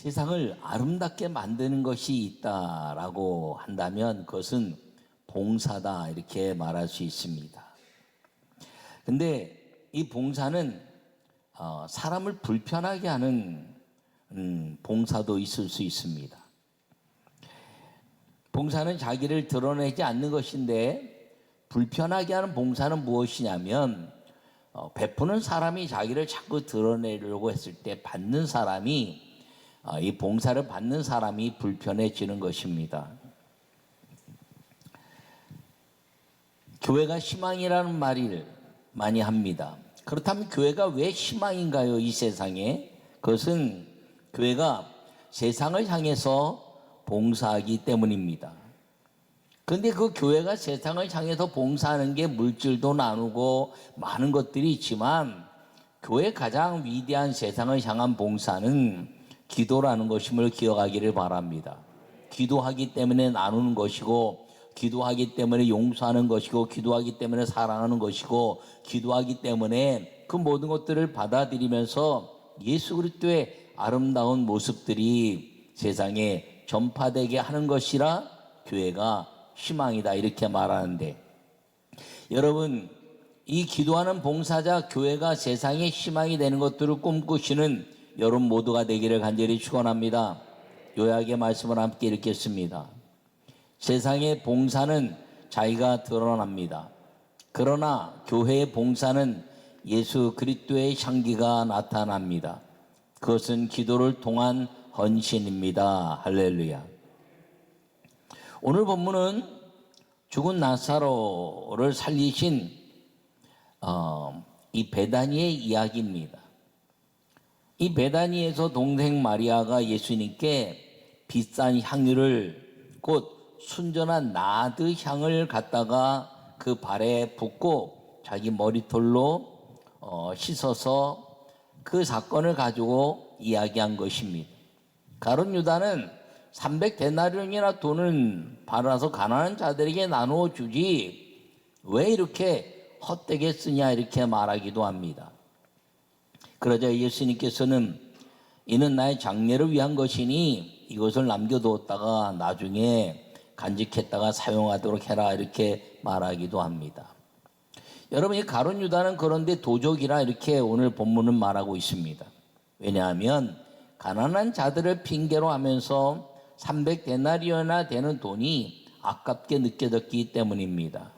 세상을 아름답게 만드는 것이 있다라고 한다면 그것은 봉사다 이렇게 말할 수 있습니다. 근데 이 봉사는 사람을 불편하게 하는 봉사도 있을 수 있습니다. 봉사는 자기를 드러내지 않는 것인데 불편하게 하는 봉사는 무엇이냐면 베푸는 사람이 자기를 자꾸 드러내려고 했을 때 받는 사람이 이 봉사를 받는 사람이 불편해지는 것입니다. 교회가 희망이라는 말을 많이 합니다. 그렇다면 교회가 왜 희망인가요? 이 세상에. 그것은 교회가 세상을 향해서 봉사하기 때문입니다. 그런데 그 교회가 세상을 향해서 봉사하는 게 물질도 나누고 많은 것들이 있지만 교회의 가장 위대한 세상을 향한 봉사는 기도라는 것임을 기억하기를 바랍니다. 기도하기 때문에 나누는 것이고, 기도하기 때문에 용서하는 것이고, 기도하기 때문에 사랑하는 것이고, 기도하기 때문에 그 모든 것들을 받아들이면서 예수 그리스도의 아름다운 모습들이 세상에 전파되게 하는 것이라 교회가 희망이다 이렇게 말하는데, 여러분, 이 기도하는 봉사자 교회가 세상의 희망이 되는 것들을 꿈꾸시는 여러분 모두가 되기를 간절히 축원합니다. 요약의 말씀을 함께 읽겠습니다. 세상의 봉사는 자기가 드러납니다. 그러나 교회의 봉사는 예수 그리스도의 향기가 나타납니다. 그것은 기도를 통한 헌신입니다. 할렐루야. 오늘 본문은 죽은 나사로를 살리신 이 베다니의 이야기입니다. 이 베다니에서 동생 마리아가 예수님께 비싼 향유를 곧 순전한 나드 향을 갖다가 그 발에 붓고 자기 머리털로 씻어서 그 사건을 가지고 이야기한 것입니다. 가룟 유다는 300데나리온이나 돈을 받아서 가난한 자들에게 나누어 주지 왜 이렇게 헛되게 쓰냐 이렇게 말하기도 합니다. 그러자 예수님께서는 이는 나의 장례를 위한 것이니 이것을 남겨두었다가 나중에 간직했다가 사용하도록 해라 이렇게 말하기도 합니다. 여러분, 이 가룟 유다는 그런데 도적이라 이렇게 오늘 본문은 말하고 있습니다. 왜냐하면 가난한 자들을 핑계로 하면서 300데나리온이나 되는 돈이 아깝게 느껴졌기 때문입니다.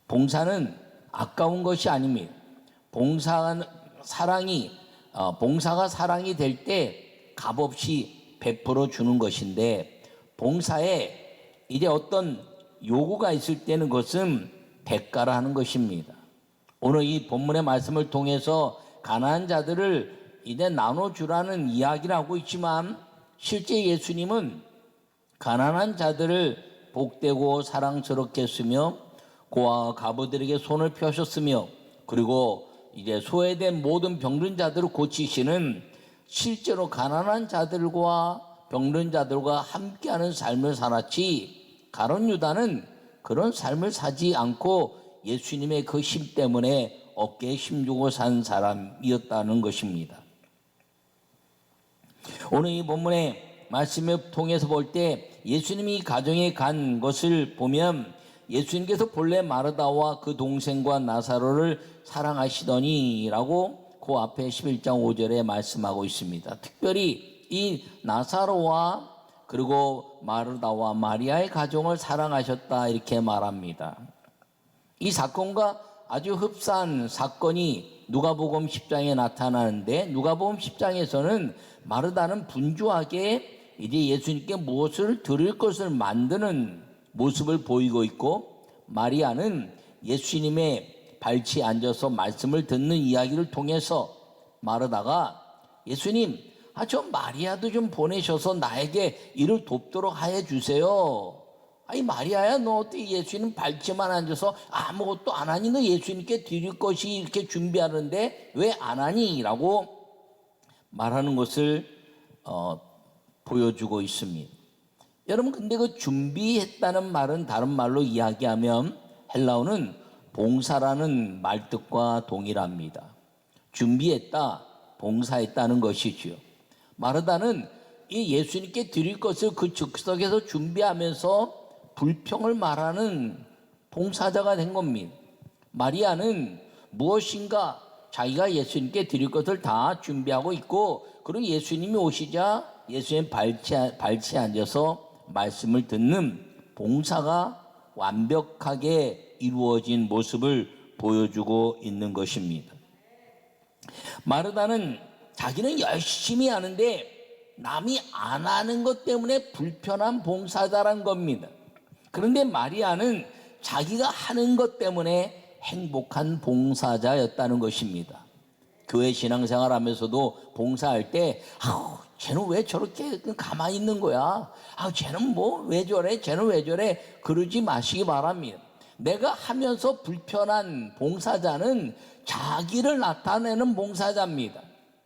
봉사는 아까운 것이 아닙니다. 봉사가 사랑이 될 때 값없이 베풀어 주는 것인데, 봉사에 이제 어떤 요구가 있을 때는 그것은 대가를 하는 것입니다. 오늘 이 본문의 말씀을 통해서 가난한 자들을 이제 나눠주라는 이야기를 하고 있지만 실제 예수님은 가난한 자들을 복되고 사랑스럽게 했으며 고아와 과부들에게 손을 펴셨으며 그리고 이제 소외된 모든 병든 자들을 고치시는 실제로 가난한 자들과 병든 자들과 함께하는 삶을 살았지, 가룟 유다는 그런 삶을 사지 않고 예수님의 그 힘 때문에 어깨에 힘주고 산 사람이었다는 것입니다. 오늘 이 본문의 말씀을 통해서 볼 때 예수님이 가정에 간 것을 보면 예수님께서 본래 마르다와 그 동생과 나사로를 사랑하시더니 라고 그 앞에 11장 5절에 말씀하고 있습니다. 특별히 이 나사로와 그리고 마르다와 마리아의 가정을 사랑하셨다 이렇게 말합니다. 이 사건과 아주 흡사한 사건이 누가복음 10장에 나타나는데, 누가복음 10장에서는 마르다는 분주하게 이제 예수님께 무엇을 드릴 것을 만드는 모습을 보이고 있고, 마리아는 예수님의 발치에 앉아서 말씀을 듣는 이야기를 통해서 마르다가 예수님, 저 마리아도 좀 보내셔서 나에게 일을 돕도록 하여 주세요. 아니 마리아야, 너 어떻게 예수님 발치만 앉아서 아무것도 안 하니? 너 예수님께 드릴 것이 이렇게 준비하는데 왜 안 하니? 라고 말하는 것을 보여주고 있습니다. 여러분, 근데 그 준비했다는 말은 다른 말로 이야기하면 헬라어는 봉사라는 말뜻과 동일합니다. 준비했다, 봉사했다는 것이지요. 마르다는 이 예수님께 드릴 것을 그 즉석에서 준비하면서 불평을 말하는 봉사자가 된 겁니다. 마리아는 무엇인가 자기가 예수님께 드릴 것을 다 준비하고 있고, 그리고 예수님이 오시자 예수님 발치에 앉아서 말씀을 듣는 봉사가 완벽하게 이루어진 모습을 보여주고 있는 것입니다. 마르다는 자기는 열심히 하는데 남이 안 하는 것 때문에 불편한 봉사자란 겁니다. 그런데 마리아는 자기가 하는 것 때문에 행복한 봉사자였다는 것입니다. 교회 신앙생활 하면서도 봉사할 때 쟤는 왜 저렇게 가만히 있는 거야? 쟤는 뭐 왜 저래? 쟤는 왜 저래? 그러지 마시기 바랍니다. 내가 하면서 불편한 봉사자는 자기를 나타내는 봉사자입니다.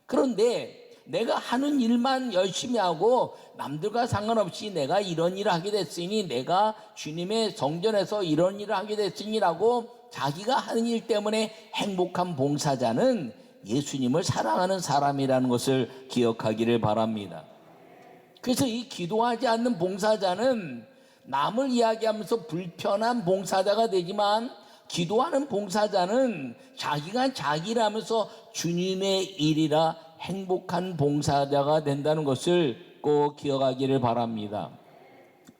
그런데 내가 하는 일만 열심히 하고 남들과 상관없이 내가 이런 일을 하게 됐으니, 내가 주님의 성전에서 이런 일을 하게 됐으니라고 자기가 하는 일 때문에 행복한 봉사자는 예수님을 사랑하는 사람이라는 것을 기억하기를 바랍니다. 그래서 이 기도하지 않는 봉사자는 남을 이야기하면서 불편한 봉사자가 되지만, 기도하는 봉사자는 자기가 자기를 하면서 주님의 일이라 행복한 봉사자가 된다는 것을 꼭 기억하기를 바랍니다.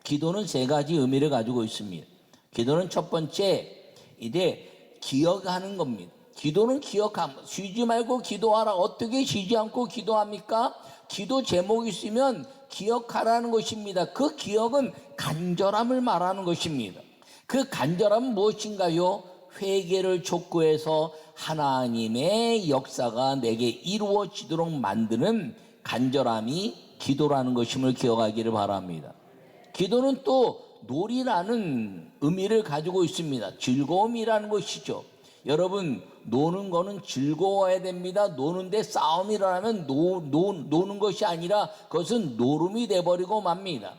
기도는 세 가지 의미를 가지고 있습니다. 기도는 첫 번째, 이제 기억하는 겁니다. 기도는 기억함. 쉬지 말고 기도하라. 어떻게 쉬지 않고 기도합니까? 기도 제목이 있으면 기억하라는 것입니다. 그 기억은 간절함을 말하는 것입니다. 그 간절함은 무엇인가요? 회개를 촉구해서 하나님의 역사가 내게 이루어지도록 만드는 간절함이 기도라는 것임을 기억하기를 바랍니다. 기도는 또 놀이라는 의미를 가지고 있습니다. 즐거움이라는 것이죠. 여러분, 노는 거는 즐거워야 됩니다. 노는데 싸움이 일어나면 노는 것이 아니라 그것은 노름이 돼버리고 맙니다.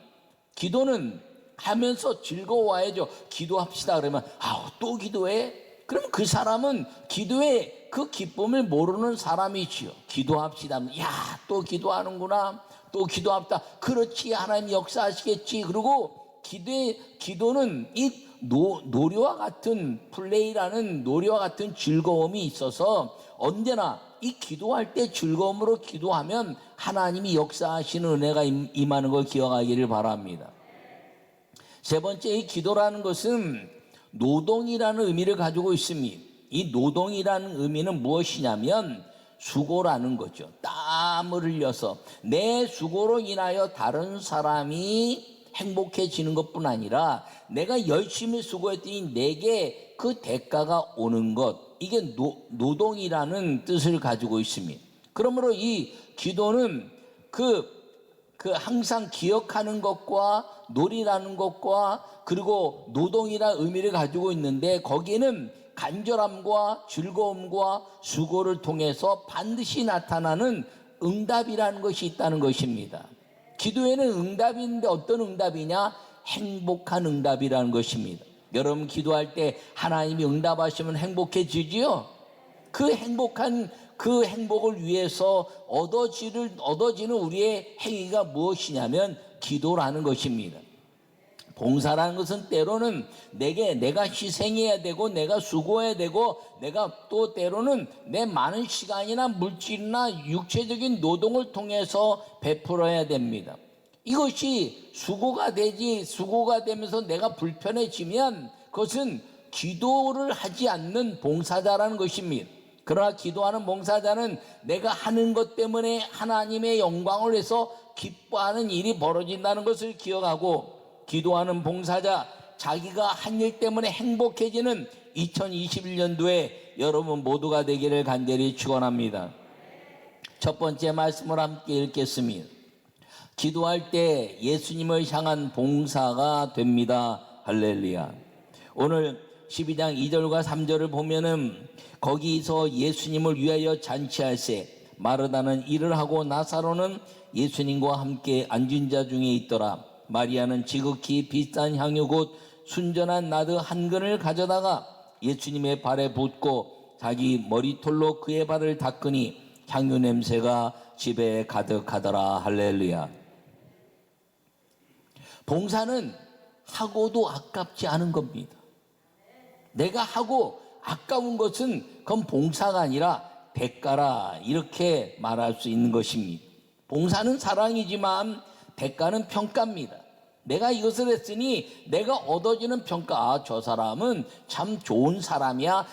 기도는 하면서 즐거워야죠. 기도합시다 그러면 또 기도해? 그럼 그 사람은 기도의 그 기쁨을 모르는 사람이지요. 기도합시다. 또 기도하는구나. 또 기도합시다. 그렇지, 하나님 역사하시겠지. 그리고 기도는 이 놀이와 같은 플레이라는 놀이와 같은 즐거움이 있어서 언제나 이 기도할 때 즐거움으로 기도하면 하나님이 역사하시는 은혜가 임하는 걸 기억하기를 바랍니다. 세 번째, 이 기도라는 것은 노동이라는 의미를 가지고 있습니다. 이 노동이라는 의미는 무엇이냐면 수고라는 거죠. 땀을 흘려서 내 수고로 인하여 다른 사람이 행복해지는 것뿐 아니라 내가 열심히 수고했더니 내게 그 대가가 오는 것, 이게 노동이라는 뜻을 가지고 있습니다. 그러므로 이 기도는 항상 기억하는 것과 놀이라는 것과 그리고 노동이라는 의미를 가지고 있는데, 거기에는 간절함과 즐거움과 수고를 통해서 반드시 나타나는 응답이라는 것이 있다는 것입니다. 기도에는 응답이 있는데 어떤 응답이냐? 행복한 응답이라는 것입니다. 여러분, 기도할 때 하나님이 응답하시면 행복해지지요? 그 행복을 위해서 얻어지는 우리의 행위가 무엇이냐면 기도라는 것입니다. 봉사라는 것은 때로는 내가 희생해야 되고 내가 수고해야 되고 내가 또 때로는 내 많은 시간이나 물질이나 육체적인 노동을 통해서 베풀어야 됩니다. 이것이 수고가 되면서 내가 불편해지면 그것은 기도를 하지 않는 봉사자라는 것입니다. 그러나 기도하는 봉사자는 내가 하는 것 때문에 하나님의 영광을 위해서 기뻐하는 일이 벌어진다는 것을 기억하고, 기도하는 봉사자, 자기가 한 일 때문에 행복해지는 2021년도에 여러분 모두가 되기를 간절히 축원합니다. 첫 번째 말씀을 함께 읽겠습니다. 기도할 때 예수님을 향한 봉사가 됩니다. 할렐루야. 오늘 12장 2절과 3절을 보면은 거기서 예수님을 위하여 잔치할세 마르다는 일을 하고 나사로는 예수님과 함께 앉은 자 중에 있더라. 마리아는 지극히 비싼 향유 곧 순전한 나드 한 근을 가져다가 예수님의 발에 붓고 자기 머리털로 그의 발을 닦으니 향유 냄새가 집에 가득하더라. 할렐루야. 봉사는 하고도 아깝지 않은 겁니다. 내가 하고 아까운 것은 그건 봉사가 아니라 대가라, 이렇게 말할 수 있는 것입니다. 봉사는 사랑이지만 대가는 평가입니다. 내가 이것을 했으니 내가 얻어지는 평가, 저 사람은 참 좋은 사람이야,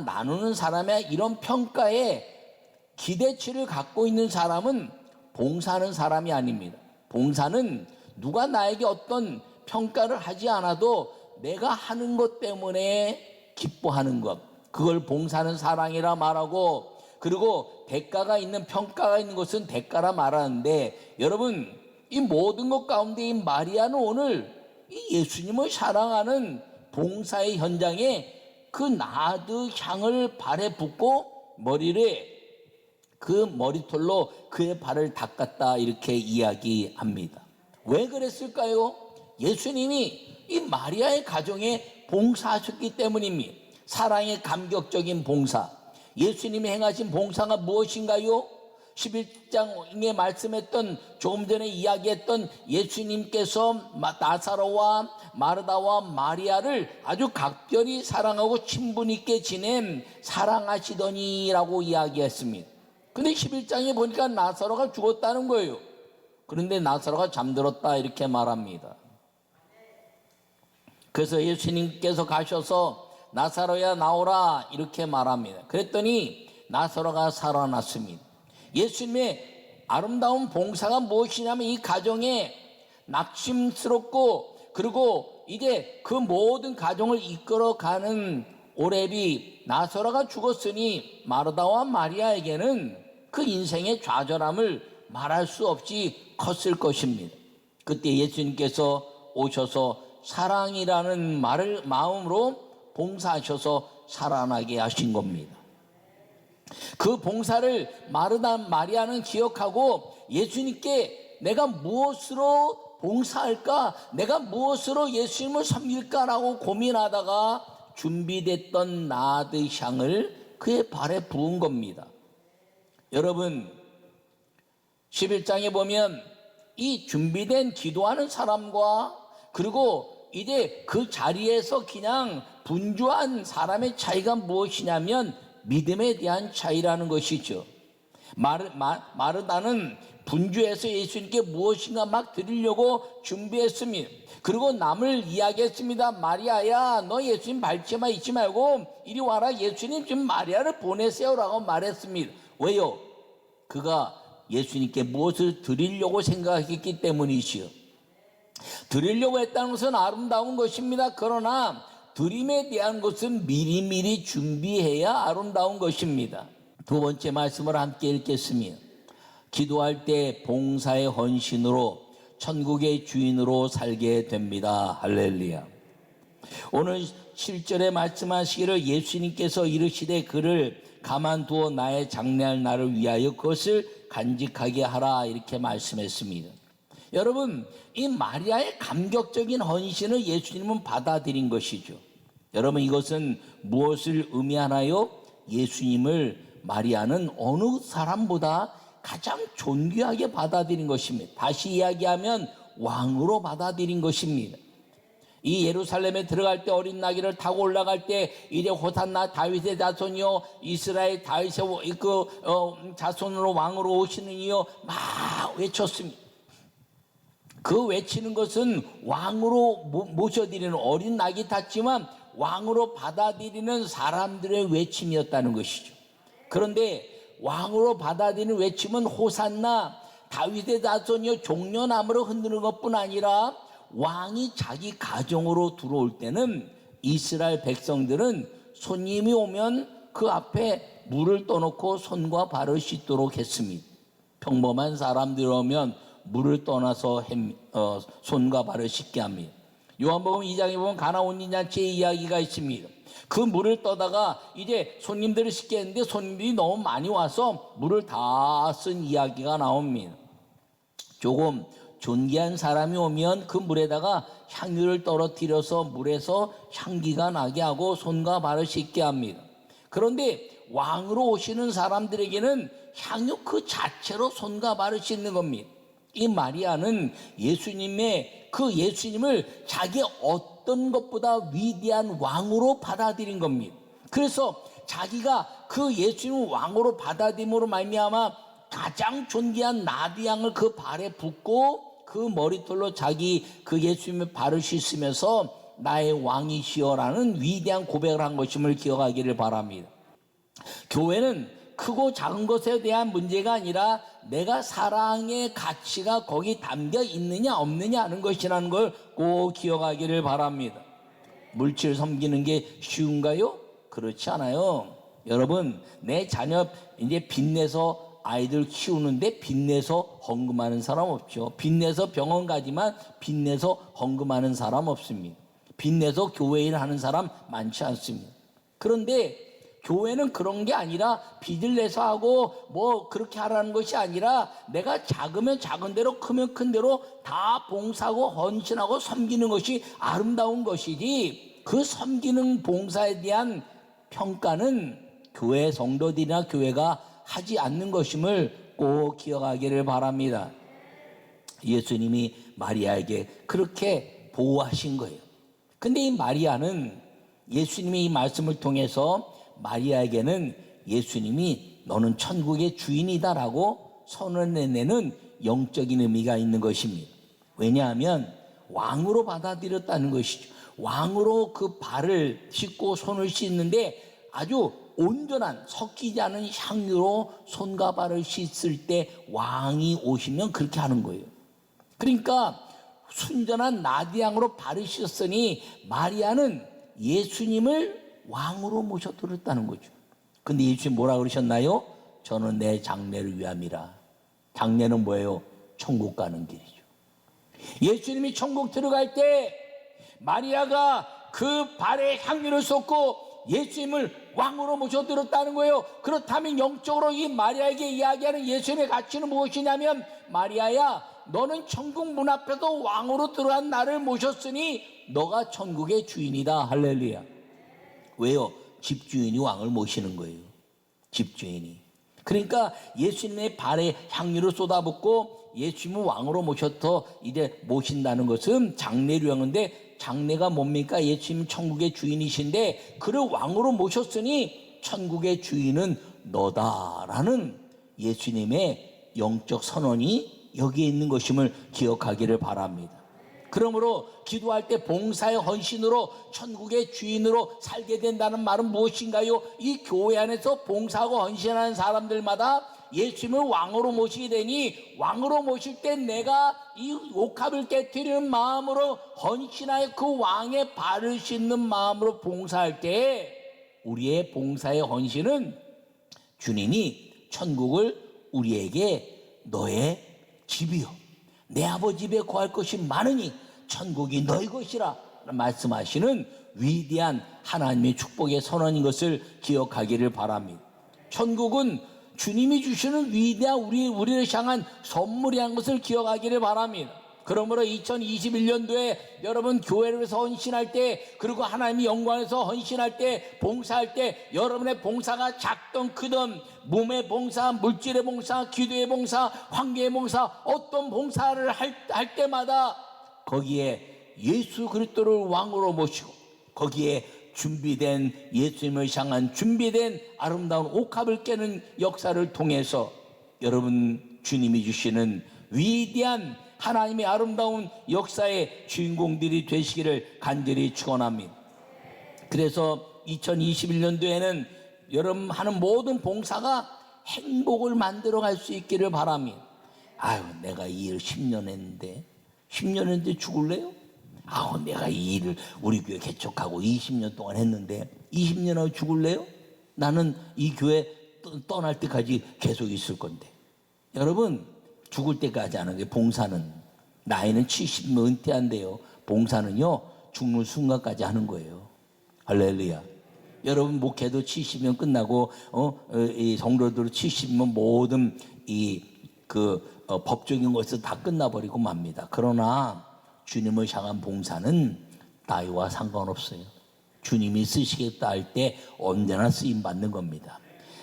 나누는 사람이야, 이런 평가에 기대치를 갖고 있는 사람은 봉사하는 사람이 아닙니다. 봉사는 누가 나에게 어떤 평가를 하지 않아도 내가 하는 것 때문에 기뻐하는 것, 그걸 봉사는 사랑이라 말하고, 그리고 대가가 있는, 평가가 있는 것은 대가라 말하는데, 여러분 이 모든 것 가운데 이 마리아는 오늘 이 예수님을 사랑하는 봉사의 현장에 그 나드 향을 발에 붓고 그 머리털로 그의 발을 닦았다, 이렇게 이야기합니다. 왜 그랬을까요? 예수님이 이 마리아의 가정에 봉사하셨기 때문입니다. 사랑의 감격적인 봉사. 예수님이 행하신 봉사가 무엇인가요? 11장에 말씀했던, 조금 전에 이야기했던 예수님께서 나사로와 마르다와 마리아를 아주 각별히 사랑하고 친분 있게 지낸 사랑하시더니라고 이야기했습니다. 근데 11장에 보니까 나사로가 죽었다는 거예요. 그런데 나사로가 잠들었다, 이렇게 말합니다. 그래서 예수님께서 가셔서 나사로야 나오라, 이렇게 말합니다. 그랬더니 나사로가 살아났습니다. 예수님의 아름다운 봉사가 무엇이냐면 이 가정에 낙심스럽고, 그리고 이제 그 모든 가정을 이끌어가는 오렙이 나사로가 죽었으니 마르다와 마리아에게는 그 인생의 좌절함을 말할 수 없이 컸을 것입니다. 그때 예수님께서 오셔서 사랑이라는 마음으로 봉사하셔서 살아나게 하신 겁니다. 그 봉사를 마리아는 기억하고 예수님께 내가 무엇으로 봉사할까, 내가 무엇으로 예수님을 섬길까라고 고민하다가 준비됐던 나드 향을 그의 발에 부은 겁니다. 여러분 11장에 보면 이 준비된 기도하는 사람과, 그리고 이제 그 자리에서 그냥 분주한 사람의 차이가 무엇이냐면 믿음에 대한 차이라는 것이죠. 마르다는 분주해서 예수님께 무엇인가 막 드리려고 준비했습니다. 그리고 남을 이야기했습니다. 마리아야, 너 예수님 밟지마 있지 말고 이리 와라, 예수님 지금 마리아를 보내세요 라고 말했습니다. 왜요? 그가 예수님께 무엇을 드리려고 생각했기 때문이지요. 드리려고 했다는 것은 아름다운 것입니다. 그러나 드림에 대한 것은 미리미리 준비해야 아름다운 것입니다. 두 번째 말씀을 함께 읽겠습니다. 기도할 때 봉사의 헌신으로 천국의 주인으로 살게 됩니다. 할렐루야. 오늘 7절에 말씀하시기를 예수님께서 이르시되 그를 가만두어 나의 장래할 날을 위하여 그것을 간직하게 하라, 이렇게 말씀했습니다. 여러분 이 마리아의 감격적인 헌신을 예수님은 받아들인 것이죠. 여러분 이것은 무엇을 의미하나요? 예수님을 마리아는 어느 사람보다 가장 존귀하게 받아들인 것입니다. 다시 이야기하면 왕으로 받아들인 것입니다. 이 예루살렘에 들어갈 때 어린 나귀를 타고 올라갈 때 이제 호산나 다윗의 자손이요 이스라엘 다윗의 자손으로 왕으로 오시는 이요 막 외쳤습니다. 그 외치는 것은 왕으로 모셔드리는, 어린 낙이 탔지만 왕으로 받아들이는 사람들의 외침이었다는 것이죠. 그런데 왕으로 받아들이는 외침은 호산나 다윗의 자손이요 종려나무로 흔드는 것뿐 아니라 왕이 자기 가정으로 들어올 때는 이스라엘 백성들은 손님이 오면 그 앞에 물을 떠놓고 손과 발을 씻도록 했습니다. 평범한 사람들 오면 물을 떠나서 손과 발을 씻게 합니다. 요한복음 2장에 보면 가나 온리잔치의 이야기가 있습니다. 그 물을 떠다가 이제 손님들을 씻게 했는데 손님들이 너무 많이 와서 물을 다 쓴 이야기가 나옵니다. 조금 존귀한 사람이 오면 그 물에다가 향유를 떨어뜨려서 물에서 향기가 나게 하고 손과 발을 씻게 합니다. 그런데 왕으로 오시는 사람들에게는 향유 그 자체로 손과 발을 씻는 겁니다. 이 마리아는 예수님을 자기 어떤 것보다 위대한 왕으로 받아들인 겁니다. 그래서 자기가 그 예수님을 왕으로 받아들임으로 말미암아 가장 존귀한 나비양을 그 발에 붓고 그 머리털로 자기 그 예수님의 발을 씻으면서 나의 왕이시여라는 위대한 고백을 한 것임을 기억하기를 바랍니다. 교회는 크고 작은 것에 대한 문제가 아니라 내가 사랑의 가치가 거기 담겨 있느냐 없느냐 하는 것이라는 걸 꼭 기억하기를 바랍니다. 물질 섬기는 게 쉬운가요? 그렇지 않아요. 여러분, 내 자녀 이제 빚내서 아이들 키우는데 빚내서 헌금하는 사람 없죠. 빚내서 병원 가지만 빚내서 헌금하는 사람 없습니다. 빚내서 교회 일 하는 사람 많지 않습니다. 그런데 교회는 그런 게 아니라 빚을 내서 하고 뭐 그렇게 하라는 것이 아니라 내가 작으면 작은 대로 크면 큰 대로 다 봉사하고 헌신하고 섬기는 것이 아름다운 것이지, 그 섬기는 봉사에 대한 평가는 교회 성도들이나 교회가 하지 않는 것임을 꼭 기억하기를 바랍니다. 예수님이 마리아에게 그렇게 보호하신 거예요. 근데 이 마리아는 예수님이 이 말씀을 통해서 마리아에게는 예수님이 너는 천국의 주인이다라고 선언해내는 영적인 의미가 있는 것입니다. 왜냐하면 왕으로 받아들였다는 것이죠. 왕으로 그 발을 씻고 손을 씻는데 아주 온전한 섞이지 않은 향유로 손과 발을 씻을 때 왕이 오시면 그렇게 하는 거예요. 그러니까 순전한 나디양으로 발을 씻었으니 마리아는 예수님을 왕으로 모셔드렸다는 거죠. 근데 예수님 뭐라 그러셨나요? 저는 내 장례를 위함이라. 장례는 뭐예요? 천국 가는 길이죠. 예수님이 천국 들어갈 때 마리아가 그 발에 향유를 쏟고 예수님을 왕으로 모셔드렸다는 거예요. 그렇다면 영적으로 이 마리아에게 이야기하는 예수님의 가치는 무엇이냐면, 마리아야, 너는 천국 문 앞에서 왕으로 들어간 나를 모셨으니 너가 천국의 주인이다. 할렐루야. 왜요? 집주인이 왕을 모시는 거예요. 집주인이. 그러니까 예수님의 발에 향유를 쏟아붓고 예수님을 왕으로 모셔서 이제 모신다는 것은 장례를 하는데, 장례가 뭡니까? 예수님 천국의 주인이신데 그를 왕으로 모셨으니 천국의 주인은 너다라는 예수님의 영적 선언이 여기에 있는 것임을 기억하기를 바랍니다. 그러므로 기도할 때 봉사의 헌신으로 천국의 주인으로 살게 된다는 말은 무엇인가요? 이 교회 안에서 봉사하고 헌신하는 사람들마다 예수님을 왕으로 모시게 되니, 왕으로 모실 때 내가 이 옥합을 깨뜨리는 마음으로 헌신하여 그 왕의 발을 씻는 마음으로 봉사할 때 우리의 봉사의 헌신은 주님이 천국을 우리에게 너의 집이요 내 아버지 집에 거할 것이 많으니 천국이 너희 것이라 말씀하시는 위대한 하나님의 축복의 선언인 것을 기억하기를 바랍니다. 천국은 주님이 주시는 위대한 우리를 향한 선물이라는 것을 기억하기를 바랍니다. 그러므로 2021년도에 여러분 교회를 위해서 헌신할 때, 그리고 하나님의 영광에서 헌신할 때, 봉사할 때, 여러분의 봉사가 작든 크든, 몸의 봉사, 물질의 봉사, 기도의 봉사, 환경의 봉사, 어떤 봉사를 할 때마다 거기에 예수 그리스도를 왕으로 모시고 거기에 준비된 예수님을 향한 준비된 아름다운 옥합을 깨는 역사를 통해서 여러분 주님이 주시는 위대한 하나님의 아름다운 역사의 주인공들이 되시기를 간절히 축원합니다. 그래서 2021년도에는 여러분 하는 모든 봉사가 행복을 만들어 갈 수 있기를 바랍니다. 아유, 내가 이 일 10년 했는데 10년 했는데 죽을래요? 아우, 내가 이 일을 우리 교회 개척하고 20년 동안 했는데 20년 하고 죽을래요? 나는 이 교회 떠날 때까지 계속 있을 건데. 여러분, 죽을 때까지 하는 게 봉사는, 나이는 70면 은퇴한대요. 봉사는요 죽는 순간까지 하는 거예요. 할렐루야. 여러분 목회도 70면 끝나고 이 성도들 70면 모든 법적인 것은 다 끝나버리고 맙니다. 그러나 주님을 향한 봉사는 나이와 상관없어요. 주님이 쓰시겠다 할 때 언제나 쓰임 받는 겁니다.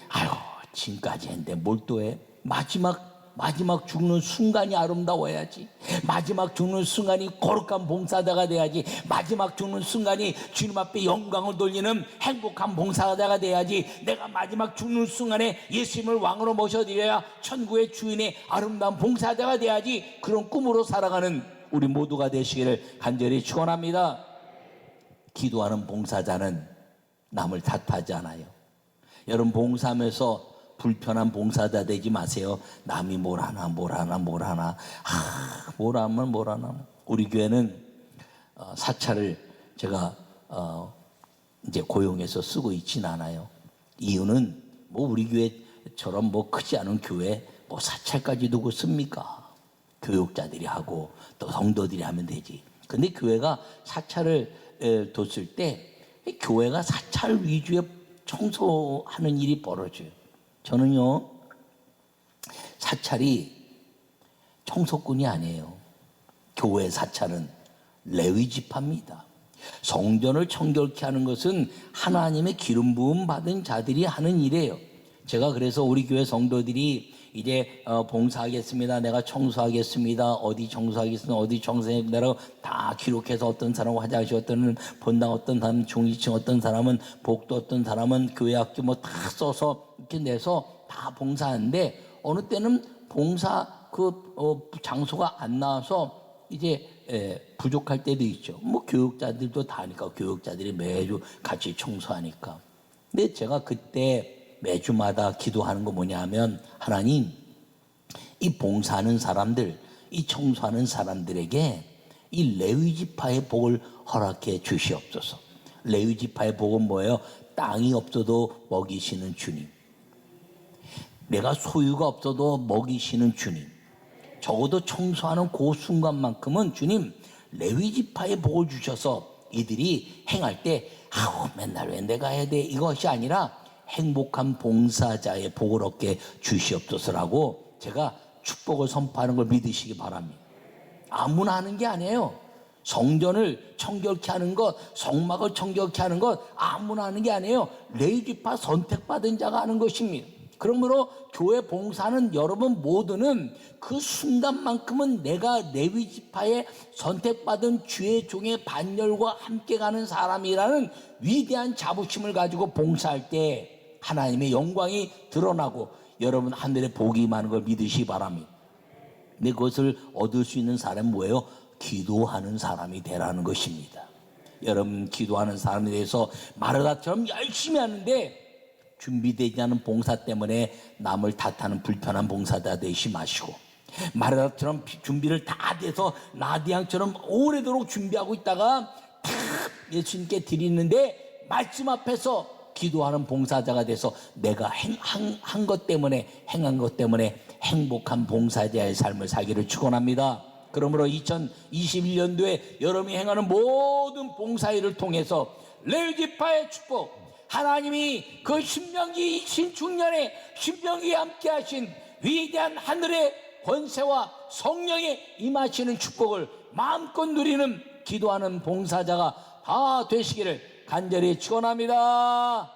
아유, 지금까지 했는데 뭘 또 해? 마지막 마지막 죽는 순간이 아름다워야지. 마지막 죽는 순간이 거룩한 봉사자가 돼야지. 마지막 죽는 순간이 주님 앞에 영광을 돌리는 행복한 봉사자가 돼야지. 내가 마지막 죽는 순간에 예수님을 왕으로 모셔드려야 천국의 주인의 아름다운 봉사자가 돼야지. 그런 꿈으로 살아가는 우리 모두가 되시기를 간절히 축원합니다. 기도하는 봉사자는 남을 탓하지 않아요. 여러분, 봉사하면서 불편한 봉사자 되지 마세요. 남이 뭘 하나 뭘 하나 뭘 하나. 우리 교회는 사찰을 제가 이제 고용해서 쓰고 있진 않아요. 이유는 뭐 우리 교회처럼 뭐 크지 않은 교회 뭐 사찰까지 두고 씁니까? 교육자들이 하고 또 성도들이 하면 되지. 근데 교회가 사찰을 뒀을 때 교회가 사찰 위주의 청소하는 일이 벌어져요. 저는요, 사찰이 청소꾼이 아니에요. 교회 사찰은 레위 지파입니다. 성전을 청결케 하는 것은 하나님의 기름 부음 받은 자들이 하는 일이에요. 제가 그래서 우리 교회 성도들이 이제 봉사하겠습니다, 내가 청소하겠습니다, 어디 청소하겠습니다, 어디 청소하겠습니다 다 기록해서 어떤 사람은 화장실, 어떤 사람은 본당, 어떤 사람은 중위층, 어떤 사람은 복도, 어떤 사람은 교회 학교 뭐 다 써서 이렇게 내서 다 봉사하는데, 어느 때는 봉사 장소가 안 나와서 이제 부족할 때도 있죠. 뭐 교육자들도 다 하니까, 교육자들이 매주 같이 청소하니까. 근데 제가 그때 매주마다 기도하는 거 뭐냐 하면, 하나님, 이 봉사하는 사람들, 이 청소하는 사람들에게 이 레위 지파의 복을 허락해 주시옵소서. 레위 지파의 복은 뭐예요? 땅이 없어도 먹이시는 주님, 내가 소유가 없어도 먹이시는 주님, 적어도 청소하는 그 순간만큼은 주님 레위 지파의 복을 주셔서 이들이 행할 때 맨날 왜 내가 해야 돼, 이것이 아니라 행복한 봉사자의 복을 얻게 주시옵소서라고 제가 축복을 선포하는 걸 믿으시기 바랍니다. 아무나 하는 게 아니에요. 성전을 청결케 하는 것, 성막을 청결케 하는 것 아무나 하는 게 아니에요. 레위 지파 선택받은 자가 하는 것입니다. 그러므로 교회 봉사는 여러분 모두는 그 순간만큼은 내가 레위 지파의 선택받은 주의 종의 반열과 함께 가는 사람이라는 위대한 자부심을 가지고 봉사할 때 하나님의 영광이 드러나고 여러분 하늘에 복이 임하는 걸 믿으시기 바랍니다. 근데 그것을 얻을 수 있는 사람은 뭐예요? 기도하는 사람이 되라는 것입니다. 여러분, 기도하는 사람에 대해서 마르다처럼 열심히 하는데 준비되지 않은 봉사 때문에 남을 탓하는 불편한 봉사자 되시 마시고, 마르다처럼 준비를 다 돼서 라디앙처럼 오래도록 준비하고 있다가 다 예수님께 드리는데 말씀 앞에서 기도하는 봉사자가 돼서 내가 행한 것 때문에 행복한 봉사자의 삶을 살기를 축원합니다. 그러므로 2021년도에 여러분이 행하는 모든 봉사일을 통해서 레위 지파의 축복, 하나님이 그 신명기 신중년에 신명기에 함께 하신 위대한 하늘의 권세와 성령의 임하시는 축복을 마음껏 누리는 기도하는 봉사자가 다 되시기를 간절히 축원합니다.